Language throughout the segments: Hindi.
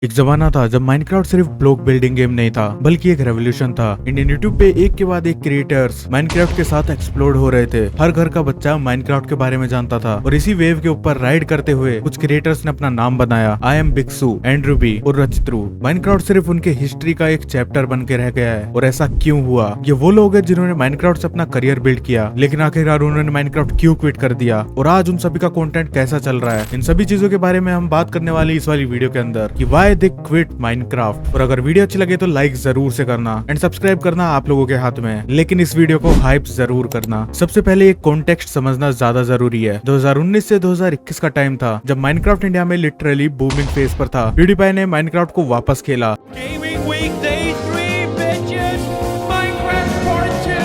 एक जमाना था जब माइनक्राफ्ट सिर्फ ब्लॉक बिल्डिंग गेम नहीं था बल्कि एक रेवोल्यूशन था। इंडियन यूट्यूब पे एक के बाद एक क्रिएटर्स माइनक्राफ्ट के साथ एक्सप्लोर हो रहे थे। हर घर का बच्चा माइनक्राफ्ट के बारे में जानता था और इसी वेव के ऊपर राइड करते हुए कुछ क्रिएटर्स ने अपना नाम बनाया। आई एम बिक्सू, एंड्रू बी और रचित्रू। माइनक्राफ्ट सिर्फ उनके हिस्ट्री का एक चैप्टर बन के रह गया है। और ऐसा क्यों हुआ? ये वो लोग हैं जिन्होंने माइनक्राफ्ट से अपना करियर बिल्ड किया, लेकिन आखिरकार उन्होंने माइनक्राफ्ट क्यों क्विट कर दिया और आज उन सभी का कंटेंट कैसा चल रहा है। इन सभी चीजों के बारे में हम बात करने वाले इस वाली वीडियो के अंदर कि व्हाई दे क्विट माइनक्राफ्ट। और अगर वीडियो अच्छी लगे तो लाइक जरूर से करना एंड सब्सक्राइब करना आप लोगों के हाथ में, लेकिन इस वीडियो को हाइप जरूर करना। सबसे पहले एक कॉन्टेक्स्ट समझना ज्यादा जरूरी है। 2019 से 2021 का टाइम था जब माइनक्राफ्ट इंडिया में लिटरली बूमिंग फेज पर था। PewDiePie ने माइनक्राफ्ट को वापस खेला। Gaming Week Day 3, bitches! Minecraft Part 2!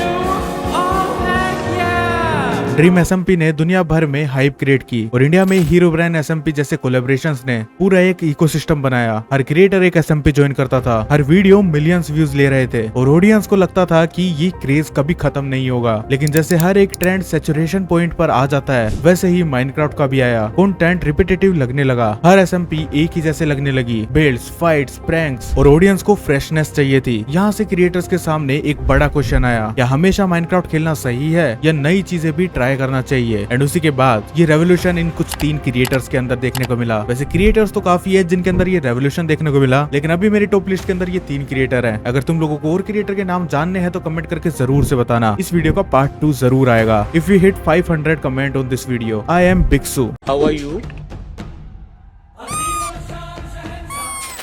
Oh, heck yeah! Dream SMP ने दुनिया भर में हाइप क्रिएट की और इंडिया में हीरो ब्रांड SMP जैसे कोलैबोरेशंस ने पूरा एक इकोसिस्टम बनाया। हर क्रिएटर एक SMP ज्वाइन करता था, हर वीडियो मिलियंस व्यूज ले रहे थे और ऑडियंस को लगता था कि ये क्रेज कभी खत्म नहीं होगा। लेकिन जैसे हर एक ट्रेंड सैचुरेशन पॉइंट पर आ जाता है, वैसे ही माइनक्राफ्ट का भी आया। कंटेंट रिपीटेटिव लगने लगा, हर SMP एक ही जैसे लगने लगी। बिल्ड्स, फाइट्स, प्रैंक्स और ऑडियंस को फ्रेशनेस चाहिए थी। यहाँ से क्रिएटर्स के सामने एक बड़ा क्वेश्चन आया, क्या हमेशा माइनक्राफ्ट खेलना सही है या नई चीजें भी ट्राई करना चाहिए। एंड उसी के बाद ये रेवोल्यूशन इन कुछ 3 क्रिएटर्स के अंदर देखने को मिला। वैसे क्रिएटर्स तो काफी है जिनके अंदर ये रेवोल्यूशन देखने को मिला, लेकिन अभी मेरी टॉप लिस्ट के अंदर ये 3 क्रिएटर हैं। अगर तुम लोगों को और क्रिएटर के नाम जानने हैं तो कमेंट करके जरूर से बताना। इस वीडियो का पार्ट 2 जरूर आएगा। If you hit 500 comment on this video, I am बिक्सू। How are you?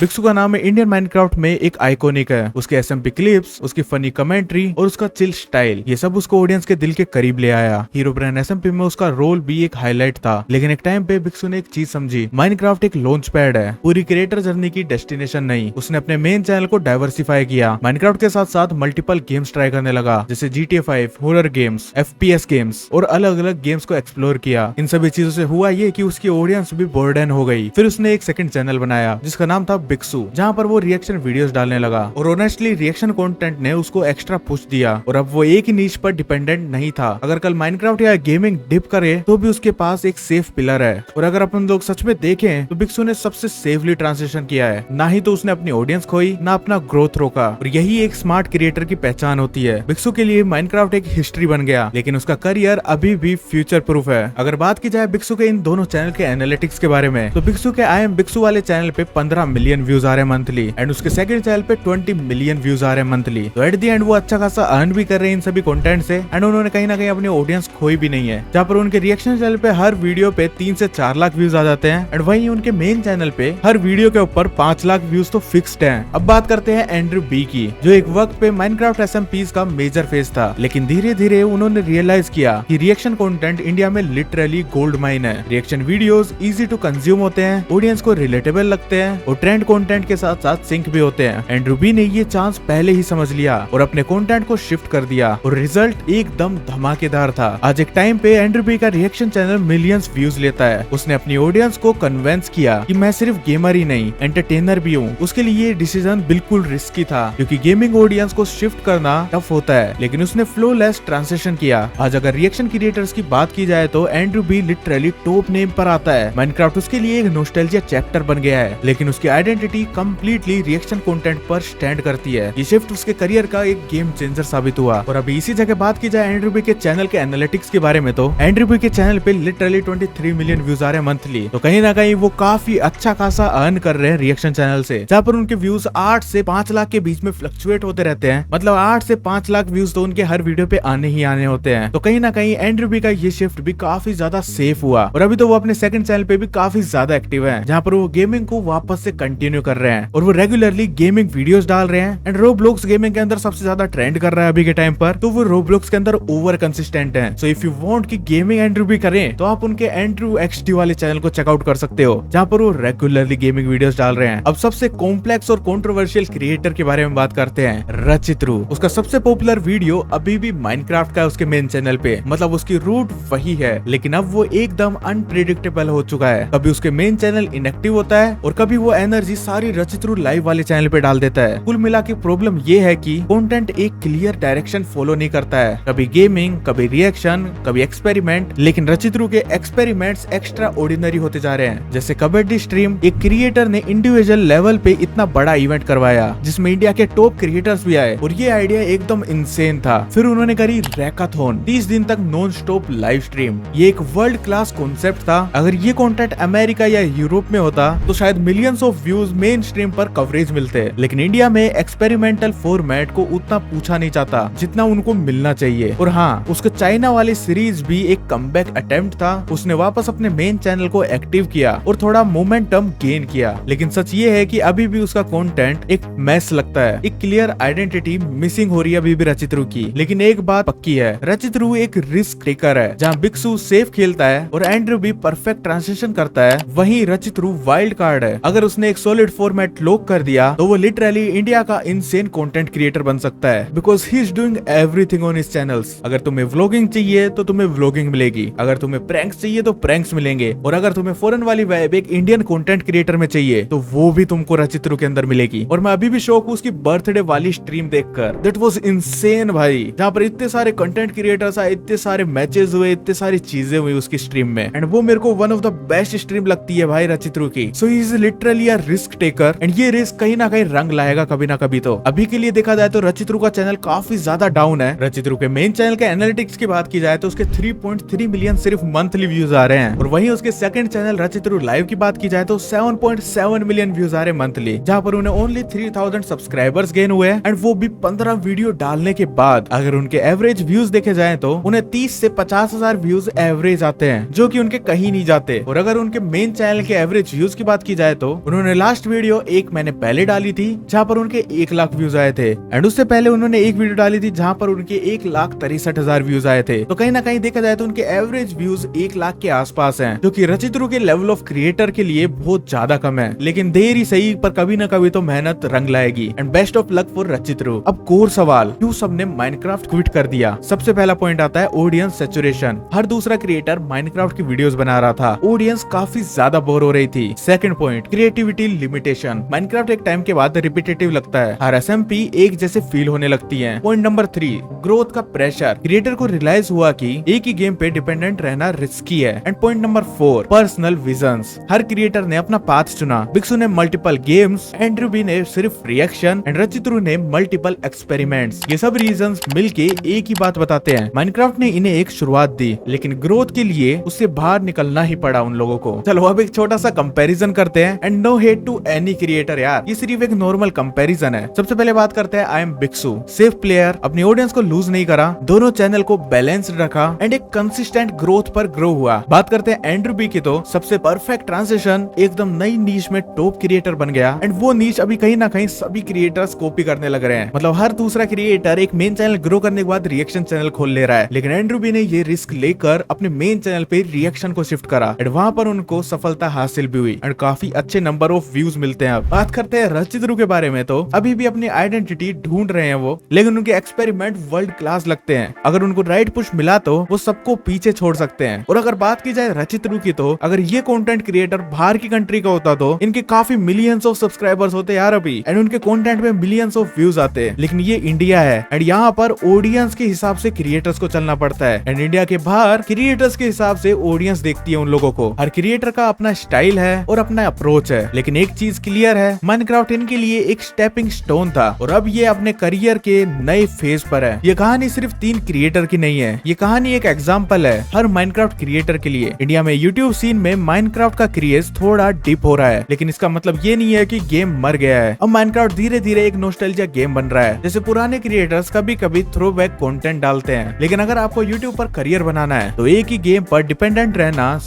बिक्सू का नाम इंडियन माइनक्राफ्ट में एक आइकॉनिक है। उसके SMP क्लिप्स, उसकी फनी कमेंट्री और उसका चिल स्टाइल, ये सब उसको ऑडियंस के दिल के करीब ले आया। हीरो ब्रांड SMP में उसका रोल भी एक हाईलाइट था। लेकिन एक टाइम पे बिक्सू ने एक चीज समझी, माइनक्राफ्ट एक लॉन्च पैड है, पूरी क्रिएटर जर्नी की डेस्टिनेशन नहीं। उसने अपने मेन चैनल को डाइवर्सिफाई किया। माइनक्राफ्ट के साथ साथ मल्टीपल गेम्स ट्राई करने लगा, जैसे GTA 5, horror games, FPS games और अलग अलग गेम्स को एक्सप्लोर किया। इन सभी चीजों से हुआ ये कि उसकी ऑडियंस भी बोर्डन हो गई। फिर उसने एक सेकंड चैनल बनाया जिसका नाम था बिक्सू, जहाँ पर वो रिएक्शन वीडियोस डालने लगा। और ऑनेस्टली रिएक्शन कंटेंट ने उसको एक्स्ट्रा पुश दिया और अब वो एक ही नीश पर डिपेंडेंट नहीं था। अगर कल माइनक्राफ्ट या गेमिंग डिप करे तो भी उसके पास एक सेफ पिलर है। और अगर अपन लोग सच में देखें तो बिक्सू ने सबसे सेफली ट्रांजिशन किया है। ना ही तो उसने अपनी ऑडियंस खोई, ना अपना ग्रोथ रोका। और यही एक स्मार्ट क्रिएटर की पहचान होती है। बिक्सू के लिए माइनक्राफ्ट एक हिस्ट्री बन गया, लेकिन उसका करियर अभी भी फ्यूचर प्रूफ है। अगर बात की जाए बिक्सू के इन दोनों चैनल के एनालिटिक्स के बारे में, तो बिक्सू के आई एम बिक्सू वाले चैनल पे 15 मिलियन व्यूज आ रहे हैं मंथली एंड उसके सेकंड चैनल पे 20 मिलियन व्यूज आ रहे हैं मंथली। तो एट द एंड वो अच्छा खासा अर्न भी कर रहे हैं इन सभी कंटेंट से एंड उन्होंने कहीं ना कहीं अपनी ऑडियंस खोई भी नहीं है। जहाँ पर उनके रिएक्शन चैनल पे हर वीडियो पे 3 से 4 लाख व्यूज आ जाते हैं एंड वहीं उनके मेन चैनल पे हर वीडियो के ऊपर 5 लाख व्यूज तो फिक्स्ड हैं। अब बात करते हैं एंड्रू बी की, जो एक वक्त पे माइनक्राफ्ट SMPs का मेजर फेस था, लेकिन धीरे धीरे उन्होंने रियलाइज किया कि रिएक्शन कंटेंट इंडिया में लिटरली गोल्ड माइन है। Reaction videos easy to consume होते हैं, ऑडियंस को रिलेटेबल लगते हैं और ट्रेंड कंटेंट के साथ साथ सिंक भी होते हैं। एंड्रू बी ने ये चांस पहले ही समझ लिया और अपने कंटेंट को शिफ्ट कर दिया और रिजल्ट एकदम धमाकेदार था। आज एक टाइम पे एंड्रू बी का रिएक्शन चैनल मिलियंस व्यूज लेता है। उसने अपनी ऑडियंस को कन्विंस किया कि मैं सिर्फ गेमर ही नहीं, एंटरटेनर भी हूँ। उसके लिए ये डिसीजन बिल्कुल रिस्की था, क्योंकि गेमिंग ऑडियंस को शिफ्ट करना टफ होता है, लेकिन उसने फ्लोलेस ट्रांजिशन किया। आज अगर रिएक्शन क्रिएटर्स की बात की जाए तो Andrew B literally top name पर आता है। माइनक्राफ्ट उसके लिए एक नॉस्टैल्जिया चैप्टर बन गया है, लेकिन उसकी आइडेंटिटी कंप्लीटली रिएक्शन कंटेंट पर स्टैंड करती है। ये शिफ्ट उसके करियर का एक गेम चेंजर साबित हुआ। और अभी इसी जगह बात की जाए एंड्रू बी के चैनल के एनालिटिक्स के बारे में, तो एंड्रू बी के चैनल पे लिटरली 23 मिलियन व्यूज आ रहे हैं मंथली। तो कहीं ना कहीं वो काफी अच्छा खासा अर्न कर रहे हैं रिएक्शन चैनल से, जहाँ पर उनके व्यूज 8 से 5 लाख के बीच में फ्लक्चुएट होते रहते हैं। मतलब 8 से 5 लाख व्यूज तो उनके हर वीडियो पे आने ही आने होते हैं। तो कहीं ना कहीं एंड्रू बी का ये शिफ्ट भी काफी ज्यादा सेफ हुआ। और अभी तो वो अपने सेकंड चैनल पे भी काफी ज्यादा एक्टिव है, जहाँ पर वो गेमिंग को वापस से कंटिन्यू कर रहे हैं और वो रेगुलरली गेमिंग वीडियोस डाल रहे हैं। एंड रोब्लॉक्स गेमिंग के अंदर सबसे ज्यादा ट्रेंड कर रहा है अभी के टाइम पर, तो वो रोब्लॉक्स के अंदर ओवर कंसिस्टेंट है। सो इफ यू वांट कि गेमिंग एंड्रू भी करें तो आप उनके एंड्रू XD वाले चैनल को चेकआउट कर सकते हो, जहाँ पर वो रेगुलरली गेमिंग वीडियोस डाल रहे हैं। अब सबसे कॉम्प्लेक्स और कंट्रोवर्शियल क्रिएटर के बारे में बात करते हैं, रचित्रू। उसका सबसे पॉपुलर वीडियो अभी भी माइनक्राफ्ट का है उसके मेन चैनल पे, मतलब उसकी रूट वही है, लेकिन अब वो एकदम अनप्रेडिक्टेबल हो चुका है। कभी उसके मेन चैनल इनएक्टिव होता है और कभी वो एनर्जी एनर्जी सारी रचित्रू लाइव वाले चैनल पे डाल देता है। कुल मिला के प्रॉब्लम ये है कि कंटेंट एक क्लियर डायरेक्शन फॉलो नहीं करता है, कभी गेमिंग, कभी रिएक्शन, कभी एक्सपेरिमेंट। लेकिन रचित्रू के एक्सपेरिमेंट्स एक्स्ट्रा ऑर्डिनरी होते जा रहे हैं। जैसे कबड्डी स्ट्रीम, एक क्रिएटर ने इंडिविजुअल लेवल पे इतना बड़ा इवेंट करवाया जिसमें इंडिया के टॉप क्रिएटर्स भी आए और ये आइडिया एकदम इंसेन था। फिर उन्होंने करी रैकाथॉन, 30 दिन तक नॉन स्टॉप लाइव स्ट्रीम। ये एक वर्ल्ड क्लास कॉन्सेप्ट था। अगर ये कंटेंट अमेरिका या यूरोप में होता तो शायद millions of views main stream पर कवरेज मिलते, लेकिन इंडिया में एक्सपेरिमेंटल फॉर्मेट को उतना पूछा नहीं जाता जितना उनको मिलना चाहिए। और हाँ, उसके चाइना वाली सीरीज भी एक कमबैक अटेम्प्ट था। उसने वापस अपने मेन चैनल को एक्टिव किया और थोड़ा मोमेंटम गेन किया। लेकिन सच ये है कि अभी भी उसका कंटेंट एक मैस लगता है। एक क्लियर आइडेंटिटी मिसिंग हो रही है अभी भी रचित्रू की। लेकिन एक बात पक्की है, रचित्रू एक रिस्क टेकर है। जहाँ बिक्सू सेफ खेलता है और एंड्रू भी परफेक्ट ट्रांजिशन करता है, वहीं रचित्रू वाइल्ड कार्ड है। अगर उसने एक सॉलिड फॉर्मेट लॉक कर दिया तो वो लिटरली इंडिया का इनसेन कंटेंट क्रिएटर बन सकता है, because he is doing everything on his channels. अगर तुम्हें व्लॉगिंग चाहिए तो तुम्हें व्लॉगिंग मिलेगी, अगर तुम्हें प्रैंक्स चाहिए तो प्रैंक्स मिलेंगे, और अगर तुम्हें फॉरेन वाली वाइब एक इंडियन कंटेंट क्रिएटर में चाहिए तो वो भी तुमको रचित्रू के अंदर मिलेगी। और मैं अभी भी शौक हूँ उसकी बर्थडे वाली स्ट्रीम देखकर। दैट वाज इनसेन भाई, जहाँ पर इतने सारे कंटेंट क्रिएटर्स आए, इतने सारे मैचेस हुए, इतने सारी चीजें हुई उसकी स्ट्रीम में, एंड वो मेरे को one of the best stream लगती है भाई रचित्रू की। So he is literally a risk taker, and ये रिस्क कहीं ना कहीं रंग लाएगा कभी ना कभी। तो अभी के लिए देखा जाए तो रचित्रू का चैनल काफी ज्यादा डाउन है। रचित्रू के मेन चैनल के एनालिटिक्स की बात की जाए तो उसके 3.3 मिलियन सिर्फ मंथली व्यूज आ रहे हैं, और वहीं उसके सेकंड चैनल रचित्रू लाइव की बात की जाए तो 7.7 मिलियन व्यूज आ रहे मंथली, जहाँ पर उन्हें ओनली 3000 सब्सक्राइबर्स गेन हुए, एंड वो भी 15 वीडियो डालने के बाद। अगर उनके एवरेज व्यूज देखे जाए तो उन्हें 30 से 50 हजार व्यूज एवरेज आते हैं, जो कि उनके कहीं नहीं जाते। और अगर उनके मेन चैनल के एवरेज व्यूज की बात की जाए तो उन्होंने लास्ट वीडियो 1 महीने पहले डाली थी जहाँ पर उनके 1 लाख व्यूज आए थे, एंड उससे पहले उन्होंने एक वीडियो डाली थी जहाँ पर उनके 1,63,000 व्यूज आए थे। तो कहीं ना कहीं देखा जाए तो उनके एवरेज व्यूज 1 लाख के आसपास हैं, जो कि रचित्रू के लेवल ऑफ क्रिएटर के लिए बहुत ज्यादा कम है। लेकिन देर ही सही, पर कभी ना कभी तो मेहनत रंग लाएगी, and best of luck for Rachitroo. अब कोर सवाल, क्यों सबने माइनक्राफ्ट क्विट कर दिया? सबसे पहला पॉइंट आता है ऑडियंस सैचुरेशन। हर दूसरा क्रिएटर माइनक्राफ्ट की वीडियोस बना रहा था, ऑडियंस काफी ज्यादा बोर हो रही थी। Second point, creativity limitation. Minecraft एक टाइम के बाद रिपीटेटिव लगता है, हर एसएमपी एक जैसे फील होने लगती है। पॉइंट नंबर 3, ग्रोथ का प्रेशर। क्रिएटर को रियलाइज हुआ कि एक ही गेम पे डिपेंडेंट रहना रिस्की है। And point number 4, personal visions. Her creator ने अपना पाथ चुना। बिक्सू ने मल्टीपल गेम्स, एंड्रू बी ने सिर्फ रिएक्शन, एंड रचित्रू ने मल्टीपल एक्सपेरिमेंट्स। ये सब रीजंस मिलके एक ही बात बताते हैं, माइनक्राफ्ट ने इन्हें एक शुरुआत दी, लेकिन ग्रोथ के लिए उससे बाहर निकलना ही पड़ा उन लोगों को। चलो अब एक छोटा सा कंपैरिजन करते हैं, and no hate to any creator यार, ये सिर्फ एक नॉर्मल कंपैरिजन है। सबसे पहले बात करते हैं आई एम बिक्सू। सेफ प्लेयर, अपनी ऑडियंस को लूज नहीं करा, दोनों चैनल को बैलेंस्ड रखा, एंड एक कंसिस्टेंट ग्रोथ पर ग्रो हुआ। बात करते हैं एंड्रू बी की, तो सबसे परफेक्ट ट्रांजिशन, एकदम नई नीश में टॉप क्रिएटर बन गया, एंड वो नीश अभी कहीं ना कहीं सभी क्रिएटर्स कॉपी करने लग रहे हैं। मतलब हर दूसरा क्रिएटर एक मेन चैनल ग्रो करने के बाद रिएक्शन चैनल खोल ले रहा है, लेकिन एंड्रू बी ने ये रिस्क लेकर अपने मेन चैनल पे रिएक्शन को शिफ्ट करा, एंड वहां पर उनको सफलता हासिल भी हुई, एंड काफी अच्छे नंबर ऑफ व्यूज मिलते हैं। अब बात करते हैं रचित्रू के बारे में, तो अभी भी अपनी आइडेंटिटी ढूंढ रहे हैं वो, लेकिन उनके एक्सपेरिमेंट वर्ल्ड क्लास लगते हैं। अगर उनको राइट पुश मिला तो वो सबको पीछे छोड़ सकते हैं। और अगर बात की जाए रचित्रू की, तो अगर ये कंटेंट क्रिएटर बाहर की कंट्री का होता तो इनके काफी मिलियंस ऑफ सब्सक्राइबर्स होते यार अभी, एंड उनके कंटेंट में मिलियंस ऑफ व्यूज आते हैं। लेकिन ये इंडिया है, एंड यहाँ पर ऑडियंस के हिसाब से क्रिएटर्स को चलना पड़ता है, एंड इंडिया के बाहर क्रिएटर्स के हिसाब से ऑडियंस देखती है उन लोगों को। हर क्रिएटर का अपना स्टाइल है और अपना अप्रोच है, लेकिन एक चीज क्लियर है, माइनक्राफ्ट इनके लिए एक स्टेपिंग स्टोन था, और अब ये अपने करियर के नए फेज पर है। ये कहानी सिर्फ 3 क्रिएटर की नहीं है, ये कहानी एक एग्जाम्पल है हर माइनक्राफ्ट क्रिएटर के लिए। इंडिया में यूट्यूब सीन में माइनक्राफ्ट का क्रेज थोड़ा डिप हो रहा है, लेकिन इसका मतलब ये नहीं है कि गेम मर गया है। अब माइनक्राफ्ट धीरे धीरे एक नॉस्टैल्जिया गेम बन रहा है। जैसे पुराने क्रिएटर्स कभी कभी थ्रोबैक कंटेंट डालते हैं, लेकिन अगर आपको यूट्यूब पर करियर बनाना है तो एक ही गेम पर डिपेंडेंट रहना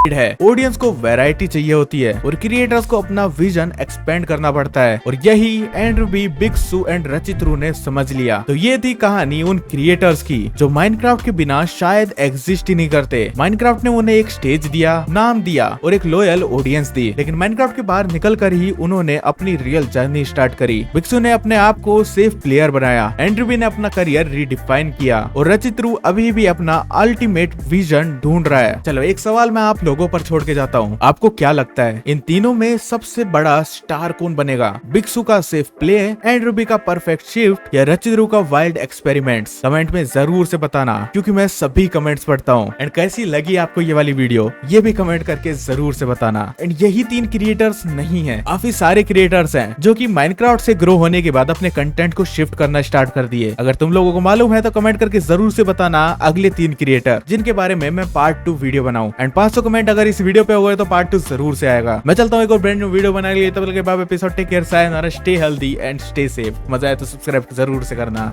है। ऑडियंस को वैरायटी चाहिए होती है, और क्रिएटर्स को अपना विजन एक्सपेंड करना पड़ता है, और यही एंड्रू बी, बिक्सू एंड रचित्रू ने समझ लिया। तो ये थी कहानी उन क्रिएटर्स की जो माइनक्राफ्ट के बिना शायद एग्जिस्ट ही नहीं करते। माइनक्राफ्ट ने उन्हें एक स्टेज दिया, नाम दिया और एक लॉयल ऑडियंस दी, लेकिन माइनक्राफ्ट के बाहर निकल कर ही उन्होंने अपनी रियल जर्नी स्टार्ट करी। बिक्सू ने अपने आप को सेफ प्लेयर बनाया, एंड्रू बी ने अपना करियर रीडिफाइन किया, और रचित्रू अभी भी अपना अल्टीमेट विजन ढूंढ रहा है। चलो एक सवाल मैं आप लोगों पर छोड़ के जाता हूँ, आपको क्या लगता है इन तीनों में सबसे बड़ा स्टार कौन बनेगा? बिक्सू का सेफ प्ले, एंड्रूबी का परफेक्ट शिफ्ट या रचिद्रू का वाइल्ड एक्सपेरिमेंट्स? कमेंट में जरूर से बताना, क्योंकि मैं सभी कमेंट्स पढ़ता हूँ। एंड कैसी लगी आपको ये वाली वीडियो, ये भी कमेंट करके जरूर से बताना। एंड यही 3 क्रिएटर्स नहीं है, काफी सारे क्रिएटर्स हैं जो कि माइनक्राफ्ट से ग्रो होने के बाद अपने कंटेंट को शिफ्ट करना स्टार्ट कर दिए। अगर तुम लोगों को मालूम है तो कमेंट करके जरूर से बताना अगले 3 क्रिएटर जिनके बारे में मैं पार्ट 2 वीडियो बनाऊं। एंड 500 कमेंट अगर इस वीडियो पे हो गए तो पार्ट 2 जरूर से आएगा। मैं चलता हूँ एक और ब्रांड न्यू वीडियो बनाने के लिए, तब तक के बाद episode take care, sayonara, stay healthy and stay safe. मजा आए तो सब्सक्राइब जरूर से करना।